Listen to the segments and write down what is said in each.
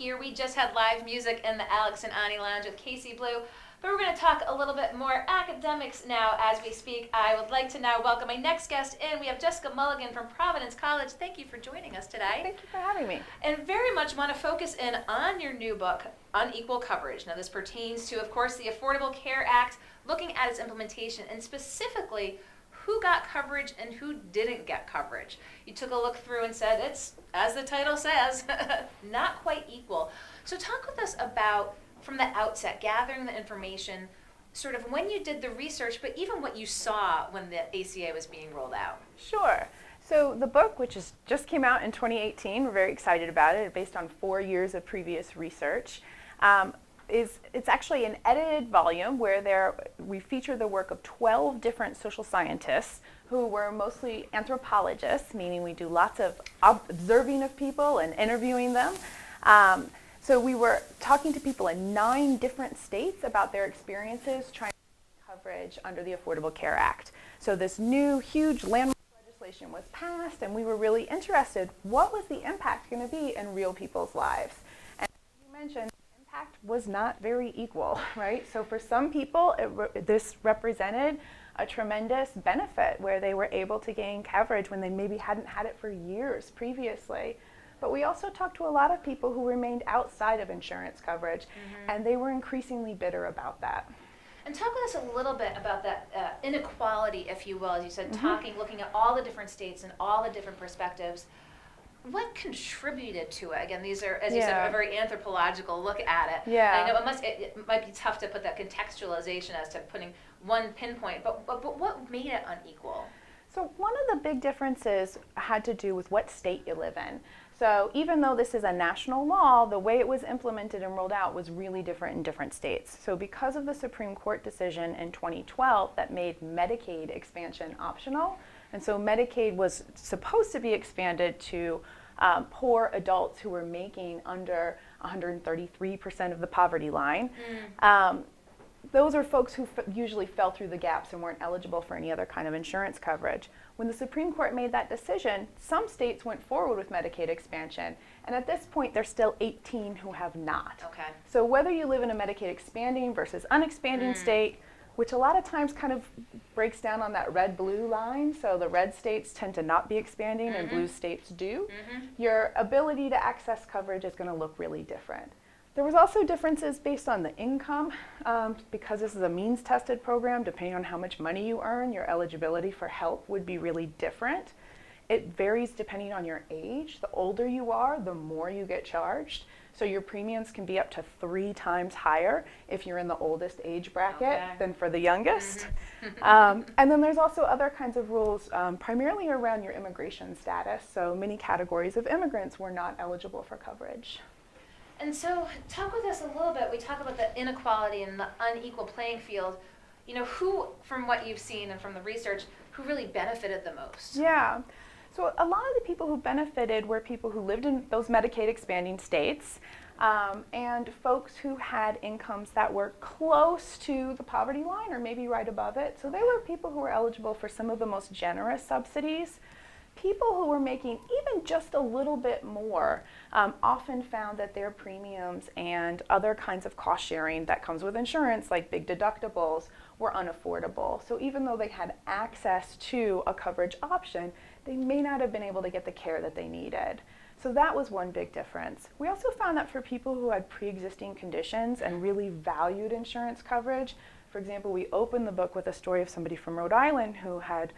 here. We just had live music in the Alex and Ani Lounge with Casey Blue, but we're going to talk a little bit more academics now as we speak. I would like to now welcome my next guest in. We have Jessica Mulligan from Providence College. Thank you for joining us today. Thank you for having me. And very much want to focus in on your new book, Unequal Coverage. Now this pertains to, of course, the Affordable Care Act, looking at its implementation and specifically who got coverage and who didn't get coverage. You took a look through and said it's, as the title says, not quite equal. So talk with us about, from the outset, gathering the information, sort of when you did the research, but even what you saw when the ACA was being rolled out. Sure. So the book, which just came out in 2018, we're very excited about it, based on 4 years of previous research. It's actually an edited volume where we feature the work of 12 different social scientists who were mostly anthropologists, meaning we do lots of observing of people and interviewing them. So we were talking to people in 9 different states about their experiences trying to get coverage under the Affordable Care Act. So this new huge landmark legislation was passed, and we were really interested, what was the impact going to be in real people's lives? And as you mentioned, impact was not very equal, right? So for some people, this represented a tremendous benefit where they were able to gain coverage when they maybe hadn't had it for years previously. But we also talked to a lot of people who remained outside of insurance coverage, and they were increasingly bitter about that. And talk with us a little bit about that inequality, if you will, as you said, looking at all the different states and all the different perspectives. What contributed to it? Again, these are, as you said, a very anthropological look at it. Yeah. I know it might be tough to put that contextualization as to putting one pinpoint, but what made it unequal? So one of the big differences had to do with what state you live in. So even though this is a national law, the way it was implemented and rolled out was really different in different states. So because of the Supreme Court decision in 2012 that made Medicaid expansion optional, and so Medicaid was supposed to be expanded to poor adults who were making under 133% of the poverty line. Those are folks who usually fell through the gaps and weren't eligible for any other kind of insurance coverage. When the Supreme Court made that decision, some states went forward with Medicaid expansion, and at this point there's still 18 who have not. Okay. So whether you live in a Medicaid expanding versus unexpanding state, which a lot of times kind of breaks down on that red-blue line, so the red states tend to not be expanding and blue states do, your ability to access coverage is going to look really different. There was also differences based on the income. Because this is a means-tested program, depending on how much money you earn, your eligibility for help would be really different. It varies depending on your age. The older you are, the more you get charged. So your premiums can be up to 3 times higher if you're in the oldest age bracket than for the youngest. And then there's also other kinds of rules, primarily around your immigration status. So many categories of immigrants were not eligible for coverage. And so talk with us a little bit. We talk about the inequality and the unequal playing field. You know, who, from what you've seen and from the research, who really benefited the most? Yeah. So a lot of the people who benefited were people who lived in those Medicaid expanding states, and folks who had incomes that were close to the poverty line or maybe right above it. So they were people who were eligible for some of the most generous subsidies. People who were making even just a little bit more often found that their premiums and other kinds of cost sharing that comes with insurance, like big deductibles, were unaffordable. So even though they had access to a coverage option, they may not have been able to get the care that they needed. So that was one big difference. We also found that for people who had pre-existing conditions and really valued insurance coverage, for example, we opened the book with a story of somebody from Rhode Island who had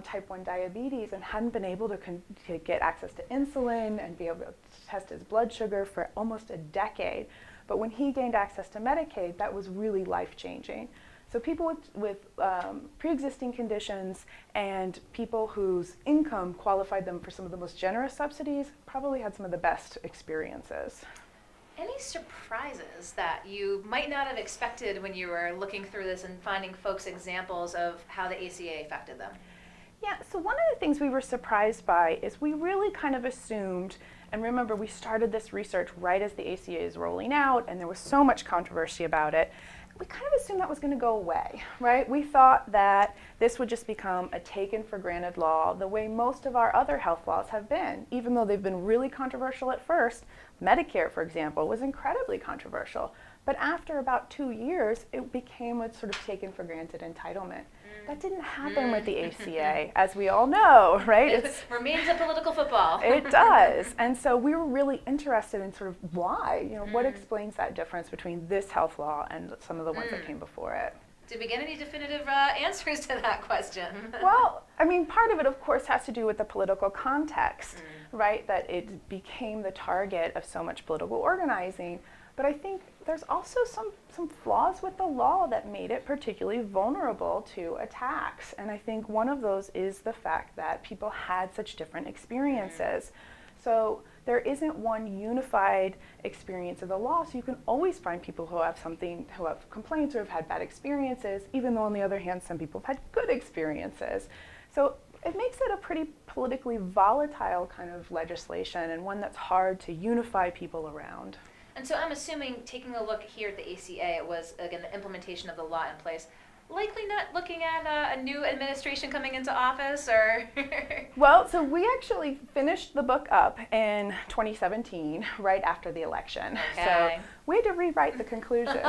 type 1 diabetes and hadn't been able to get access to insulin and be able to test his blood sugar for almost a decade. But when he gained access to Medicaid, that was really life-changing. So people with pre-existing conditions and people whose income qualified them for some of the most generous subsidies probably had some of the best experiences. Any surprises that you might not have expected when you were looking through this and finding folks examples of how the ACA affected them? Yeah, so one of the things we were surprised by is we really kind of assumed, and remember we started this research right as the ACA is rolling out and there was so much controversy about it, we kind of assumed that was going to go away, right? We thought that this would just become a taken for granted law the way most of our other health laws have been. Even though they've been really controversial at first, Medicare, for example, was incredibly controversial. But after about 2 years, it became a sort of taken for granted entitlement. That didn't happen with the ACA, as we all know, right? It remains a political football. It does. And so we were really interested in sort of why, what explains that difference between this health law and some of the ones that came before it. Did we get any definitive answers to that question? Well, I mean, part of it, of course, has to do with the political context, right? That it became the target of so much political organizing. But I think there's also some flaws with the law that made it particularly vulnerable to attacks. And I think one of those is the fact that people had such different experiences. So there isn't one unified experience of the law, so you can always find people who have complaints or have had bad experiences, even though on the other hand, some people have had good experiences. So it makes it a pretty politically volatile kind of legislation, and one that's hard to unify people around. And so I'm assuming, taking a look here at the ACA, it was, again, the implementation of the law in place. Likely not looking at a new administration coming into office, or? Well, so we actually finished the book up in 2017, right after the election. Okay. So we had to rewrite the conclusion. So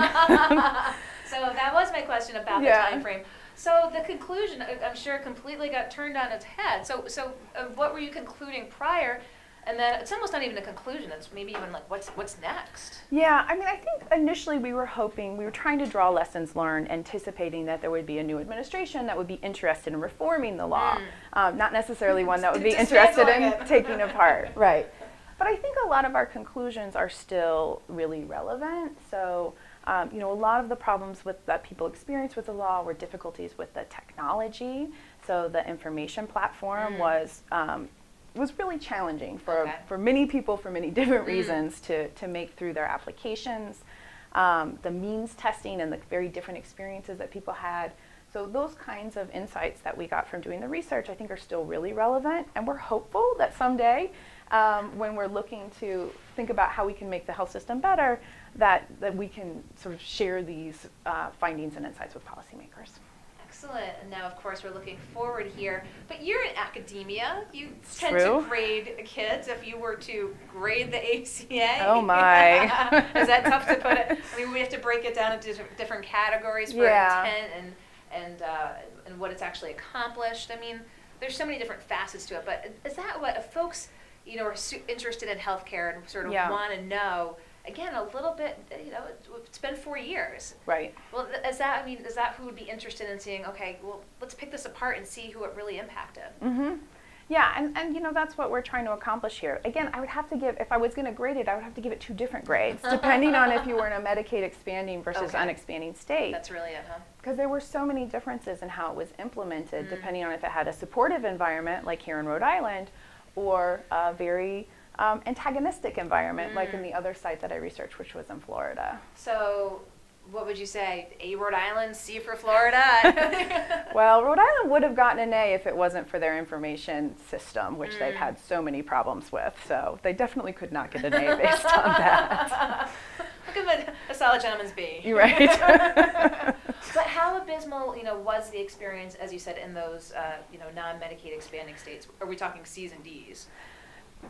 that was my question about the time frame. So the conclusion, I'm sure, completely got turned on its head. So what were you concluding prior? And then it's almost not even a conclusion. It's maybe even like, what's next? Yeah, I mean, I think initially we were trying to draw lessons learned, anticipating that there would be a new administration that would be interested in reforming the law, not necessarily one that would be interested in taking apart. Right. But I think a lot of our conclusions are still really relevant. So, a lot of the problems that people experience with the law were difficulties with the technology. So the information platform was really challenging for many people for many different reasons to make through their applications. The means testing and the very different experiences that people had. So those kinds of insights that we got from doing the research, I think, are still really relevant. And we're hopeful that someday, when we're looking to think about how we can make the health system better, that we can sort of share these findings and insights with policymakers. Excellent. And now, of course, we're looking forward here. But you're in academia. You tend True. to grade kids. If you were to grade the ACA, oh my, is that tough to put it? I mean, we have to break it down into different categories for intent and what it's actually accomplished. I mean, there's so many different facets to it. But is that what if folks, are interested in healthcare and sort of want to know? Again, a little bit, it's been 4 years. Right. Well, is that who would be interested in seeing, okay, well, let's pick this apart and see who it really impacted? Mm-hmm. Yeah, and that's what we're trying to accomplish here. Again, I would have to give, if I was going to grade it, I would have to give it 2 different grades, depending on if you were in a Medicaid expanding versus unexpanding state. That's really it, huh? Because there were so many differences in how it was implemented, depending on if it had a supportive environment, like here in Rhode Island, or a very antagonistic environment, like in the other site that I researched, which was in Florida. So what would you say? A, Rhode Island, C for Florida? Well, Rhode Island would have gotten an A if it wasn't for their information system, which they've had so many problems with. So they definitely could not get an A based on that. Look at a solid gentleman's B. You're right. But how abysmal, was the experience, as you said, in those, non-Medicaid expanding states? Are we talking C's and D's?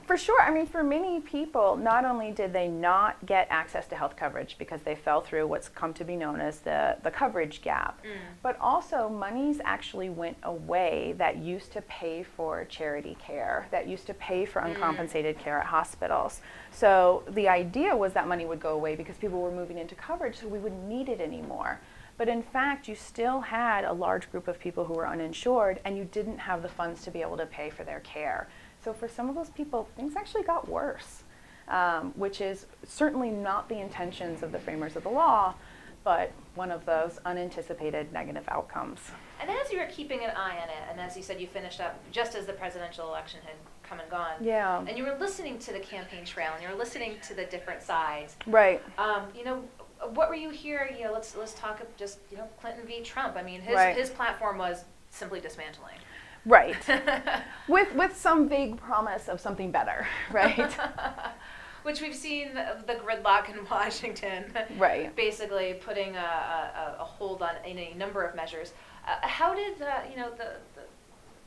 For sure. I mean, for many people, not only did they not get access to health coverage because they fell through what's come to be known as the coverage gap, but also monies actually went away that used to pay for charity care, that used to pay for uncompensated care at hospitals. So the idea was that money would go away because people were moving into coverage, so we wouldn't need it anymore. But in fact, you still had a large group of people who were uninsured, and you didn't have the funds to be able to pay for their care. So for some of those people, things actually got worse, which is certainly not the intentions of the framers of the law, but one of those unanticipated negative outcomes. And as you were keeping an eye on it, and as you said, you finished up just as the presidential election had come and gone. Yeah. And you were listening to the campaign trail, and you were listening to the different sides. Right. What were you hearing? Let's talk just Clinton v. Trump. I mean, his platform was simply dismantling. Right. with some vague promise of something better, right? Which we've seen the gridlock in Washington. Right. Basically putting a hold on a number of measures. How did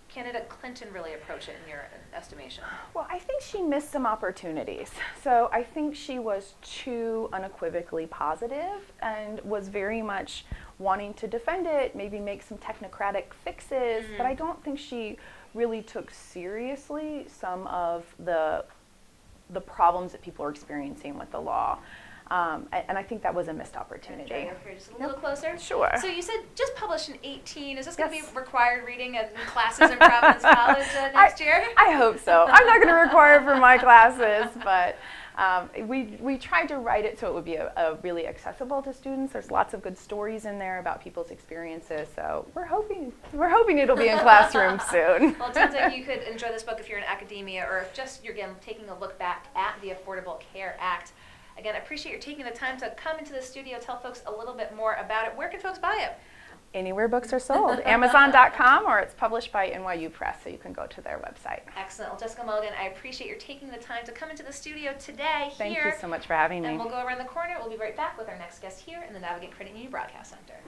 candidate Clinton really approach it in your estimation? Well, I think she missed some opportunities. So I think she was too unequivocally positive and was very much wanting to defend it, maybe make some technocratic fixes, but I don't think she really took seriously some of the problems that people are experiencing with the law. And I think that was a missed opportunity. Okay, over here just a little closer. Sure. So you said just published in 2018. Is this going to Yes. be required reading in classes in Providence College next year? I hope so. I'm not going to require it for my classes, but we tried to write it so it would be a really accessible to students. There's lots of good stories in there about people's experiences, so we're hoping it'll be in classrooms soon. Well, it sounds like you could enjoy this book if you're in academia or if just you're again taking a look back at the Affordable Care Act. Again, I appreciate your taking the time to come into the studio, tell folks a little bit more about it. Where can folks buy it? Anywhere books are sold, Amazon.com, or it's published by NYU Press, so you can go to their website. Excellent. Well, Jessica Mulligan, I appreciate your taking the time to come into the studio today Thank here. you so much for having me. And we'll go around the corner. We'll be right back with our next guest here in the Navigate Credit Union Broadcast Center.